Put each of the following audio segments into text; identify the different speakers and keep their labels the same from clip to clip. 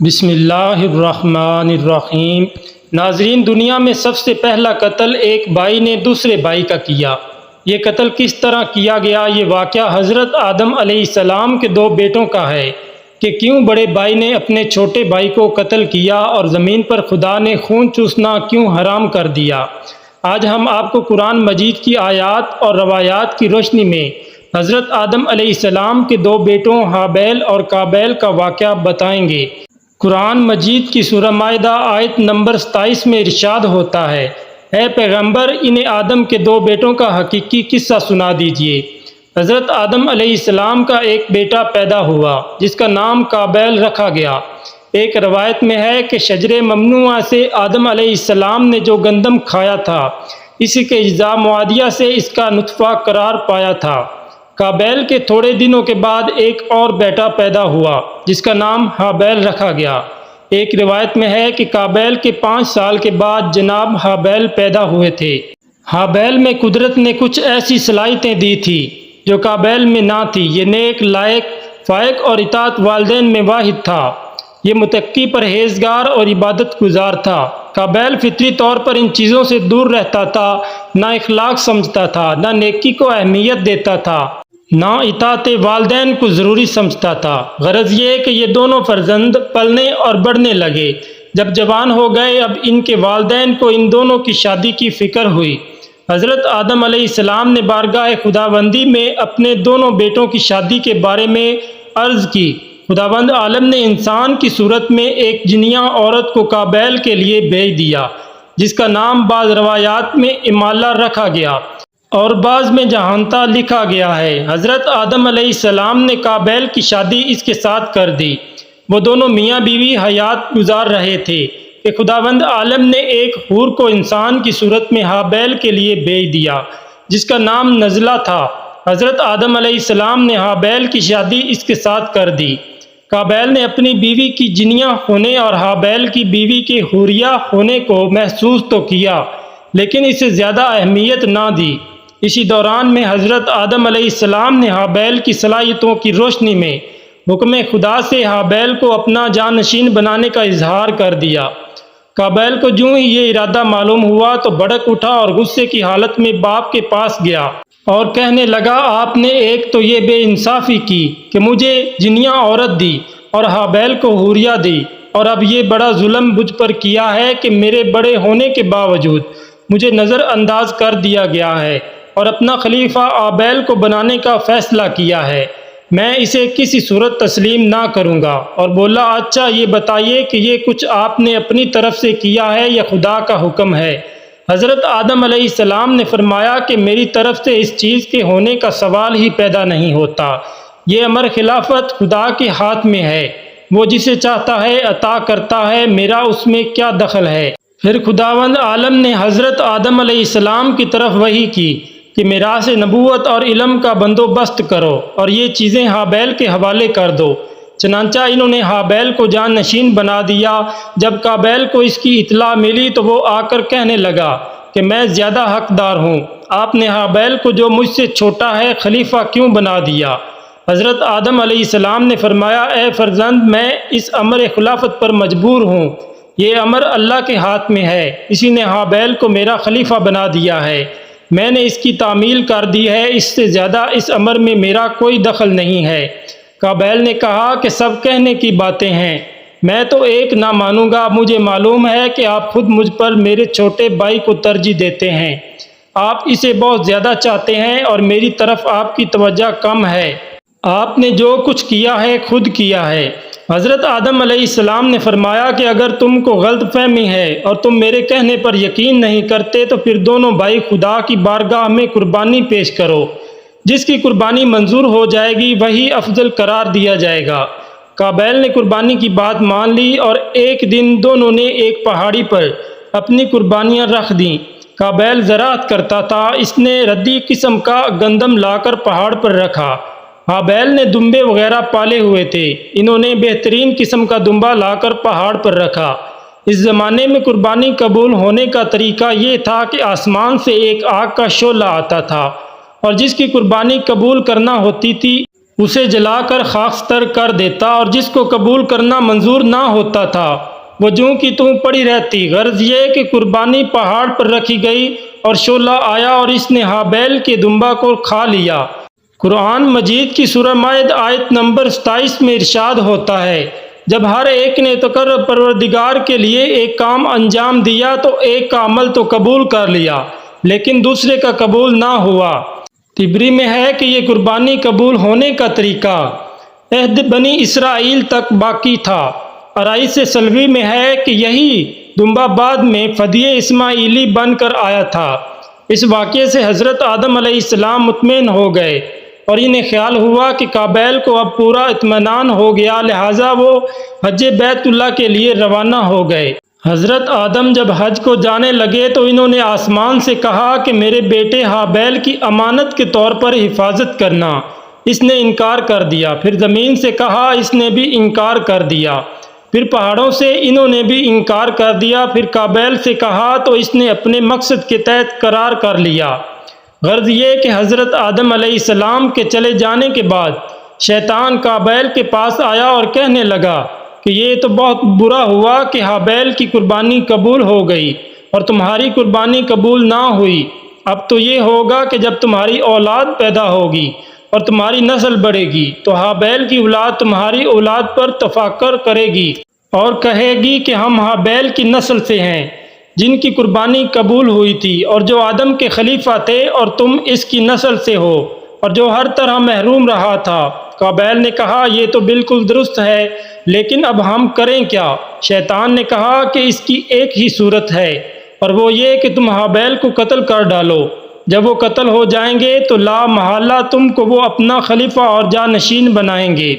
Speaker 1: بسم اللہ الرحمن الرحیم۔ ناظرین، دنیا میں سب سے پہلا قتل ایک بھائی نے دوسرے بھائی کا کیا۔ یہ قتل کس طرح کیا گیا؟ یہ واقعہ حضرت آدم علیہ السلام کے دو بیٹوں کا ہے کہ کیوں بڑے بھائی نے اپنے چھوٹے بھائی کو قتل کیا اور زمین پر خدا نے خون چوسنا کیوں حرام کر دیا۔ آج ہم آپ کو قرآن مجید کی آیات اور روایات کی روشنی میں حضرت آدم علیہ السلام کے دو بیٹوں ہابیل اور قابیل کا واقعہ بتائیں گے۔ قرآن مجید کی سورہ مائدہ آیت نمبر 27 میں ارشاد ہوتا ہے، اے پیغمبر، انہیں آدم کے دو بیٹوں کا حقیقی قصہ سنا دیجئے۔ حضرت آدم علیہ السلام کا ایک بیٹا پیدا ہوا جس کا نام قابیل رکھا گیا۔ ایک روایت میں ہے کہ شجر ممنوعہ سے آدم علیہ السلام نے جو گندم کھایا تھا، اسی کے اجزاء معادیہ سے اس کا نطفہ قرار پایا تھا۔ قابیل کے تھوڑے دنوں کے بعد ایک اور بیٹا پیدا ہوا جس کا نام ہابیل رکھا گیا۔ ایک روایت میں ہے کہ قابیل کے 5 سال کے بعد جناب ہابیل پیدا ہوئے تھے۔ ہابیل میں قدرت نے کچھ ایسی صلاحیتیں دی تھی جو قابیل میں نہ تھی۔ یہ نیک، لائق، فائق اور اطاعت والدین میں واحد تھا۔ یہ متقی، پرہیزگار اور عبادت گزار تھا۔ قابیل فطری طور پر ان چیزوں سے دور رہتا تھا، نہ اخلاق سمجھتا تھا، نہ نیکی کو اہمیت دیتا تھا، نہ اطاعت والدین کو ضروری سمجھتا تھا۔ غرض یہ کہ یہ دونوں فرزند پلنے اور بڑھنے لگے۔ جب جوان ہو گئے، اب ان کے والدین کو ان دونوں کی شادی کی فکر ہوئی۔ حضرت آدم علیہ السلام نے بارگاہ خداوندی میں اپنے دونوں بیٹوں کی شادی کے بارے میں عرض کی۔ خداوند عالم نے انسان کی صورت میں ایک جنیاں عورت کو قابیل کے لیے بھیج دیا جس کا نام بعض روایات میں امالہ رکھا گیا اور بعض میں جہانتا لکھا گیا ہے۔ حضرت آدم علیہ السلام نے قابیل کی شادی اس کے ساتھ کر دی۔ وہ دونوں میاں بیوی حیات گزار رہے تھے کہ خداوند عالم نے ایک حور کو انسان کی صورت میں ہابیل کے لیے بھیج دیا جس کا نام نزلہ تھا۔ حضرت آدم علیہ السلام نے ہابیل کی شادی اس کے ساتھ کر دی۔ قابیل نے اپنی بیوی کی جنیاں ہونے اور ہابیل کی بیوی کے حوریہ ہونے کو محسوس تو کیا لیکن اسے زیادہ اہمیت نہ دی۔ اسی دوران میں حضرت آدم علیہ السلام نے ہابیل کی صلاحیتوں کی روشنی میں حکم خدا سے ہابیل کو اپنا جانشین بنانے کا اظہار کر دیا۔ قابیل کو جوں ہی یہ ارادہ معلوم ہوا تو بھڑک اٹھا اور غصے کی حالت میں باپ کے پاس گیا اور کہنے لگا، آپ نے ایک تو یہ بے انصافی کی کہ مجھے جنیاں عورت دی اور ہابیل کو حوریہ دی، اور اب یہ بڑا ظلم مجھ پر کیا ہے کہ میرے بڑے ہونے کے باوجود مجھے نظر انداز کر دیا گیا ہے اور اپنا خلیفہ ہابیل کو بنانے کا فیصلہ کیا ہے۔ میں اسے کسی صورت تسلیم نہ کروں گا۔ اور بولا، اچھا یہ بتائیے کہ یہ کچھ آپ نے اپنی طرف سے کیا ہے یا خدا کا حکم ہے؟ حضرت آدم علیہ السلام نے فرمایا کہ میری طرف سے اس چیز کے ہونے کا سوال ہی پیدا نہیں ہوتا۔ یہ امر خلافت خدا کے ہاتھ میں ہے، وہ جسے چاہتا ہے عطا کرتا ہے، میرا اس میں کیا دخل ہے؟ پھر خداوند عالم نے حضرت آدم علیہ السلام کی طرف وحی کی کہ میراث نبوت اور علم کا بندوبست کرو اور یہ چیزیں ہابیل کے حوالے کر دو۔ چنانچہ انہوں نے ہابیل کو جان نشین بنا دیا۔ جب قابیل کو اس کی اطلاع ملی تو وہ آ کر کہنے لگا کہ میں زیادہ حقدار ہوں، آپ نے ہابیل کو جو مجھ سے چھوٹا ہے خلیفہ کیوں بنا دیا؟ حضرت آدم علیہ السلام نے فرمایا، اے فرزند، میں اس امر خلافت پر مجبور ہوں، یہ امر اللہ کے ہاتھ میں ہے، اسی نے ہابیل کو میرا خلیفہ بنا دیا ہے، میں نے اس کی تعمیل کر دی ہے، اس سے زیادہ اس امر میں میرا کوئی دخل نہیں ہے۔ قابیل نے کہا کہ سب کہنے کی باتیں ہیں، میں تو ایک نہ مانوں گا، مجھے معلوم ہے کہ آپ خود مجھ پر میرے چھوٹے بھائی کو ترجیح دیتے ہیں، آپ اسے بہت زیادہ چاہتے ہیں اور میری طرف آپ کی توجہ کم ہے، آپ نے جو کچھ کیا ہے خود کیا ہے۔ حضرت آدم علیہ السلام نے فرمایا کہ اگر تم کو غلط فہمی ہے اور تم میرے کہنے پر یقین نہیں کرتے تو پھر دونوں بھائی خدا کی بارگاہ میں قربانی پیش کرو، جس کی قربانی منظور ہو جائے گی وہی افضل قرار دیا جائے گا۔ قابیل نے قربانی کی بات مان لی اور ایک دن دونوں نے ایک پہاڑی پر اپنی قربانیاں رکھ دیں۔ قابیل زراعت کرتا تھا، اس نے ردی قسم کا گندم لا کر پہاڑ پر رکھا۔ ہابیل نے دمبے وغیرہ پالے ہوئے تھے، انہوں نے بہترین قسم کا دمبا لا کر پہاڑ پر رکھا۔ اس زمانے میں قربانی قبول ہونے کا طریقہ یہ تھا کہ آسمان سے ایک آگ کا شعلہ آتا تھا اور جس کی قربانی قبول کرنا ہوتی تھی اسے جلا کر خاکستر کر دیتا، اور جس کو قبول کرنا منظور نہ ہوتا تھا وہ جوں کی توں پڑی رہتی۔ غرض یہ کہ قربانی پہاڑ پر رکھی گئی اور شعلہ آیا اور اس نے ہابیل کے دمبا کو کھا لیا۔ قرآن مجید کی سورہ مائدہ آیت نمبر 27 میں ارشاد ہوتا ہے، جب ہر ایک نے تقرر پروردگار کے لیے ایک کام انجام دیا تو ایک کا عمل تو قبول کر لیا لیکن دوسرے کا قبول نہ ہوا۔ تبری میں ہے کہ یہ قربانی قبول ہونے کا طریقہ عہد بنی اسرائیل تک باقی تھا۔ ارائیس سلوی میں ہے کہ یہی دمبا بعد میں فدیہ اسماعیلی بن کر آیا تھا۔ اس واقعے سے حضرت آدم علیہ السلام مطمئن ہو گئے اور انہیں خیال ہوا کہ قابیل کو اب پورا اطمینان ہو گیا، لہٰذا وہ حج بیت اللہ کے لیے روانہ ہو گئے۔ حضرت آدم جب حج کو جانے لگے تو انہوں نے آسمان سے کہا کہ میرے بیٹے ہابیل کی امانت کے طور پر حفاظت کرنا۔ اس نے انکار کر دیا۔ پھر زمین سے کہا، اس نے بھی انکار کر دیا۔ پھر پہاڑوں سے انہوں نے بھی انکار کر دیا۔ پھر قابیل سے کہا تو اس نے اپنے مقصد کے تحت قرار کر لیا۔ غرض یہ کہ حضرت آدم علیہ السلام کے چلے جانے کے بعد شیطان قابیل کے پاس آیا اور کہنے لگا کہ یہ تو بہت برا ہوا کہ ہابیل کی قربانی قبول ہو گئی اور تمہاری قربانی قبول نہ ہوئی۔ اب تو یہ ہوگا کہ جب تمہاری اولاد پیدا ہوگی اور تمہاری نسل بڑھے گی تو ہابیل کی اولاد تمہاری اولاد پر تفاخر کرے گی اور کہے گی کہ ہم ہابیل کی نسل سے ہیں جن کی قربانی قبول ہوئی تھی، اور جو آدم کے خلیفہ تھے، اور تم اس کی نسل سے ہو اور جو ہر طرح محروم رہا تھا۔ قابیل نے کہا، یہ تو بالکل درست ہے، لیکن اب ہم کریں کیا؟ شیطان نے کہا کہ اس کی ایک ہی صورت ہے، اور وہ یہ کہ تم ہابیل کو قتل کر ڈالو۔ جب وہ قتل ہو جائیں گے تو لا محالہ تم کو وہ اپنا خلیفہ اور جانشین بنائیں گے،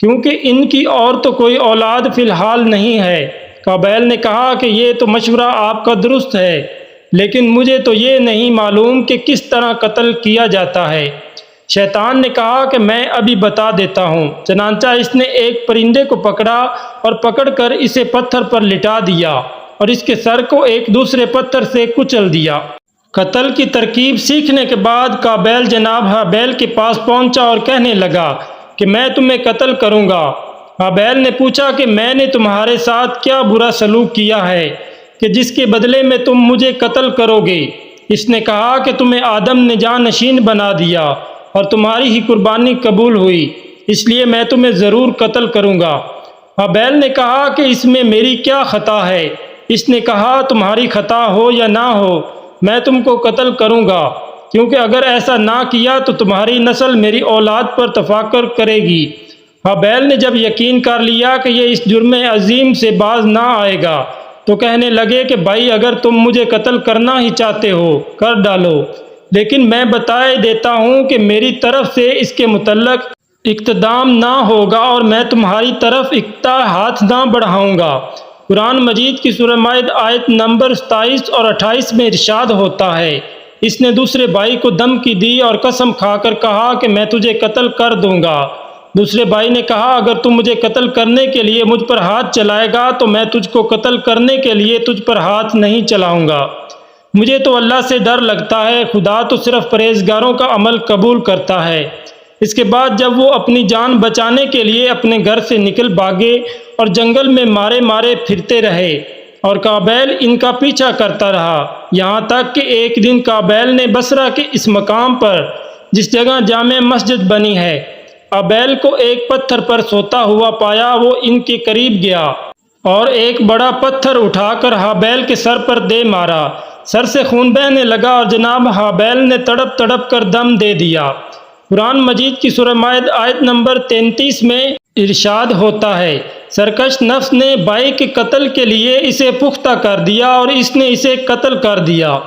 Speaker 1: کیونکہ ان کی اور تو کوئی اولاد فی الحال نہیں ہے۔ قابیل نے کہا کہ یہ تو مشورہ آپ کا درست ہے، لیکن مجھے تو یہ نہیں معلوم کہ کس طرح قتل کیا جاتا ہے۔ شیطان نے کہا کہ میں ابھی بتا دیتا ہوں۔ چنانچہ اس نے ایک پرندے کو پکڑا اور پکڑ کر اسے پتھر پر لٹا دیا اور اس کے سر کو ایک دوسرے پتھر سے کچل دیا۔ قتل کی ترکیب سیکھنے کے بعد قابیل جناب ہابیل کے پاس پہنچا اور کہنے لگا کہ میں تمہیں قتل کروں گا۔ ہابیل نے پوچھا کہ میں نے تمہارے ساتھ کیا برا سلوک کیا ہے کہ جس کے بدلے میں تم مجھے قتل کرو گے؟ اس نے کہا کہ تمہیں آدم نے جانشین بنا دیا اور تمہاری ہی قربانی قبول ہوئی، اس لیے میں تمہیں ضرور قتل کروں گا۔ ہابیل نے کہا کہ اس میں میری کیا خطا ہے؟ اس نے کہا، تمہاری خطا ہو یا نہ ہو میں تم کو قتل کروں گا، کیونکہ اگر ایسا نہ کیا تو تمہاری نسل میری اولاد پر تفاخر کرے گی۔ ہابیل نے جب یقین کر لیا کہ یہ اس جرم عظیم سے باز نہ آئے گا تو کہنے لگے کہ بھائی اگر تم مجھے قتل کرنا ہی چاہتے ہو کر ڈالو، لیکن میں بتائے دیتا ہوں کہ میری طرف سے اس کے متعلق اقدام نہ ہوگا اور میں تمہاری طرف ہاتھ نہ بڑھاؤں گا۔ قرآن مجید کی سورہ مائدہ آیت نمبر 27 اور 28 میں ارشاد ہوتا ہے، اس نے دوسرے بھائی کو دھمکی دی اور قسم کھا کر کہا کہ میں تجھے قتل کر دوں گا۔ دوسرے بھائی نے کہا، اگر تم مجھے قتل کرنے کے لیے مجھ پر ہاتھ چلائے گا تو میں تجھ کو قتل کرنے کے لیے تجھ پر ہاتھ نہیں چلاؤں گا۔ مجھے تو اللہ سے ڈر لگتا ہے، خدا تو صرف پرہیزگاروں کا عمل قبول کرتا ہے۔ اس کے بعد جب وہ اپنی جان بچانے کے لیے اپنے گھر سے نکل بھاگے اور جنگل میں مارے مارے پھرتے رہے اور قابیل ان کا پیچھا کرتا رہا، یہاں تک کہ ایک دن قابیل نے بصرہ کے اس مقام پر جس جگہ جامع مسجد بنی ہے، ہابیل کو ایک پتھر پر سوتا ہوا پایا۔ وہ ان کے قریب گیا اور ایک بڑا پتھر اٹھا کر ہابیل کے سر پر دے مارا، سر سے خون بہنے لگا اور جناب ہابیل نے تڑپ تڑپ کر دم دے دیا۔ قرآن مجید کی سورہ مائدہ آیت نمبر 33 میں ارشاد ہوتا ہے، سرکش نفس نے بھائی کے قتل کے لیے اسے پختہ کر دیا اور اس نے اسے قتل کر دیا۔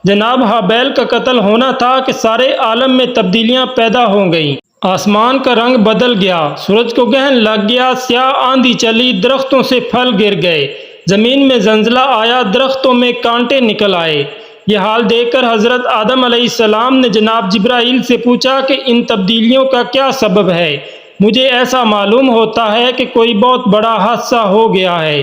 Speaker 1: جناب ہابیل کا قتل ہونا تھا کہ سارے عالم میں تبدیلیاں پیدا ہو گئیں۔ آسمان کا رنگ بدل گیا، سورج کو گرہن لگ گیا، سیاہ آندھی چلی، درختوں سے پھل گر گئے، زمین میں زلزلہ آیا، درختوں میں کانٹے نکل آئے۔ یہ حال دیکھ کر حضرت آدم علیہ السلام نے جناب جبرائیل سے پوچھا کہ ان تبدیلیوں کا کیا سبب ہے؟ مجھے ایسا معلوم ہوتا ہے کہ کوئی بہت بڑا حادثہ ہو گیا ہے۔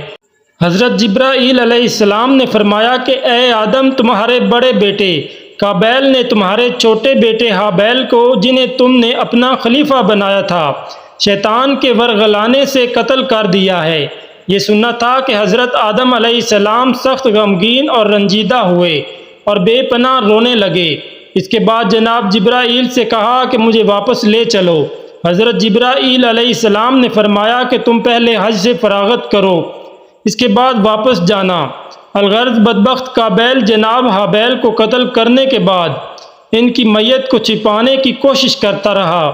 Speaker 1: حضرت جبرائیل علیہ السلام نے فرمایا کہ اے آدم، تمہارے بڑے بیٹے قابیل نے تمہارے چھوٹے بیٹے ہابیل کو، جنہیں تم نے اپنا خلیفہ بنایا تھا، شیطان کے ورغلانے سے قتل کر دیا ہے۔ یہ سننا تھا کہ حضرت آدم علیہ السلام سخت غمگین اور رنجیدہ ہوئے اور بے پناہ رونے لگے۔ اس کے بعد جناب جبرائیل سے کہا کہ مجھے واپس لے چلو۔ حضرت جبرائیل علیہ السلام نے فرمایا کہ تم پہلے حج سے فراغت کرو، اس کے بعد واپس جانا۔ الغرض بدبخت قابیل جناب ہابیل کو قتل کرنے کے بعد ان کی میت کو چھپانے کی کوشش کرتا رہا،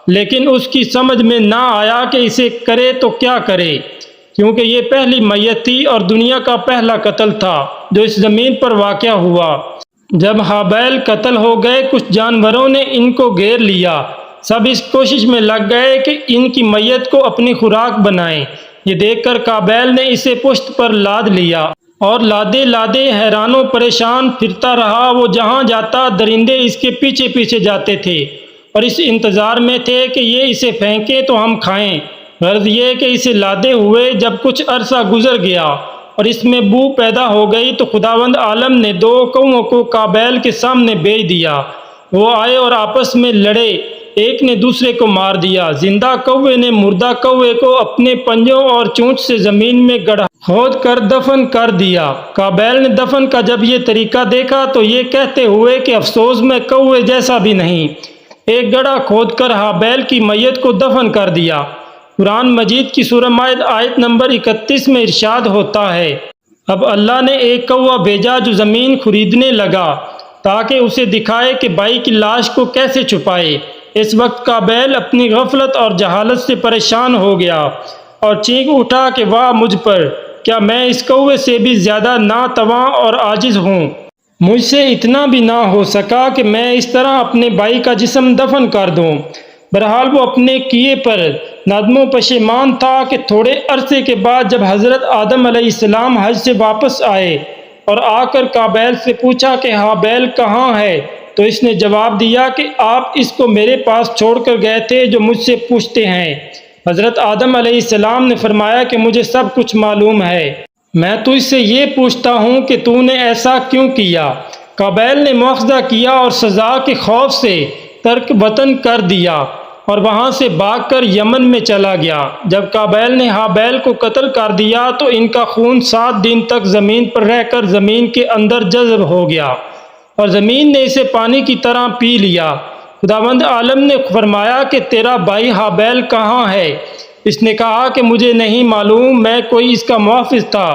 Speaker 1: لیکن اس کی سمجھ میں نہ آیا کہ اسے کرے تو کیا کرے، کیونکہ یہ پہلی میت تھی اور دنیا کا پہلا قتل تھا جو اس زمین پر واقع ہوا۔ جب ہابیل قتل ہو گئے، کچھ جانوروں نے ان کو گھیر لیا۔ سب اس کوشش میں لگ گئے کہ ان کی میت کو اپنی خوراک بنائیں۔ یہ دیکھ کر قابیل نے اسے پشت پر لاد لیا اور لادے لادے حیران و پریشان پھرتا رہا۔ وہ جہاں جاتا درندے اس کے پیچھے پیچھے جاتے تھے اور اس انتظار میں تھے کہ یہ اسے پھینکیں تو ہم کھائیں۔ غرض یہ کہ اسے لادے ہوئے جب کچھ عرصہ گزر گیا اور اس میں بو پیدا ہو گئی تو خداوند عالم نے 2 کووں کو قابیل کے سامنے بھیج دیا۔ وہ آئے اور آپس میں لڑے، ایک نے دوسرے کو مار دیا۔ زندہ کوے نے مردہ کوے کو اپنے پنجوں اور چونچ سے زمین میں گڑھا کھود کر دفن کر دیا۔ قابیل نے دفن کا جب یہ طریقہ دیکھا تو یہ کہتے ہوئے کہ افسوس، میں کوے جیسا بھی نہیں، ایک گڑھا کھود کر ہابیل کی میت کو دفن کر دیا۔ قرآن مجید کی سورہ مائدہ آیت نمبر 31 میں ارشاد ہوتا ہے، اب اللہ نے ایک کوا بھیجا جو زمین خریدنے لگا تاکہ اسے دکھائے کہ بھائی کی لاش کو کیسے چھپائے۔ اس وقت قابیل اپنی غفلت اور جہالت سے پریشان ہو گیا اور چیخ اٹھا کہ واہ مجھ پر، کیا میں اس کوے سے بھی زیادہ ناتواں اور عاجز ہوں؟ مجھ سے اتنا بھی نہ ہو سکا کہ میں اس طرح اپنے بھائی کا جسم دفن کر دوں۔ بہرحال وہ اپنے کیے پر ندم و پشیمان تھا کہ تھوڑے عرصے کے بعد جب حضرت آدم علیہ السلام حج سے واپس آئے اور آ کر قابیل سے پوچھا کہ ہابیل کہاں ہے، تو اس نے جواب دیا کہ آپ اس کو میرے پاس چھوڑ کر گئے تھے جو مجھ سے پوچھتے ہیں۔ حضرت آدم علیہ السلام نے فرمایا کہ مجھے سب کچھ معلوم ہے، میں تجھ سے یہ پوچھتا ہوں کہ تو نے ایسا کیوں کیا؟ قابیل نے مواخذہ کیا اور سزا کے خوف سے ترک وطن کر دیا اور وہاں سے بھاگ کر یمن میں چلا گیا۔ جب قابیل نے ہابیل کو قتل کر دیا تو ان کا خون 7 دن تک زمین پر رہ کر زمین کے اندر جذب ہو گیا اور زمین نے اسے پانی کی طرح پی لیا۔ خداوند عالم نے فرمایا کہ تیرا بھائی ہابیل کہاں ہے؟ اس نے کہا کہ مجھے نہیں معلوم، میں کوئی اس کا محافظ تھا۔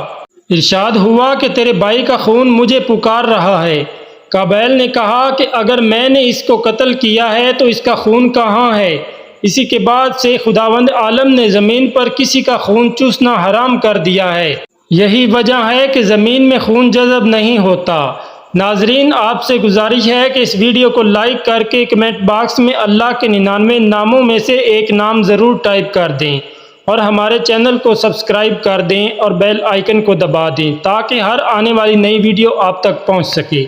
Speaker 1: ارشاد ہوا کہ تیرے بھائی کا خون مجھے پکار رہا ہے۔ قابیل نے کہا کہ اگر میں نے اس کو قتل کیا ہے تو اس کا خون کہاں ہے؟ اسی کے بعد سے خداوند عالم نے زمین پر کسی کا خون چوسنا حرام کر دیا ہے۔ یہی وجہ ہے کہ زمین میں خون جذب نہیں ہوتا۔ ناظرین، آپ سے گزارش ہے کہ اس ویڈیو کو لائک کر کے کمنٹ باکس میں اللہ کے 99 ناموں میں سے ایک نام ضرور ٹائپ کر دیں اور ہمارے چینل کو سبسکرائب کر دیں اور بیل آئیکن کو دبا دیں تاکہ ہر آنے والی نئی ویڈیو آپ تک پہنچ سکے۔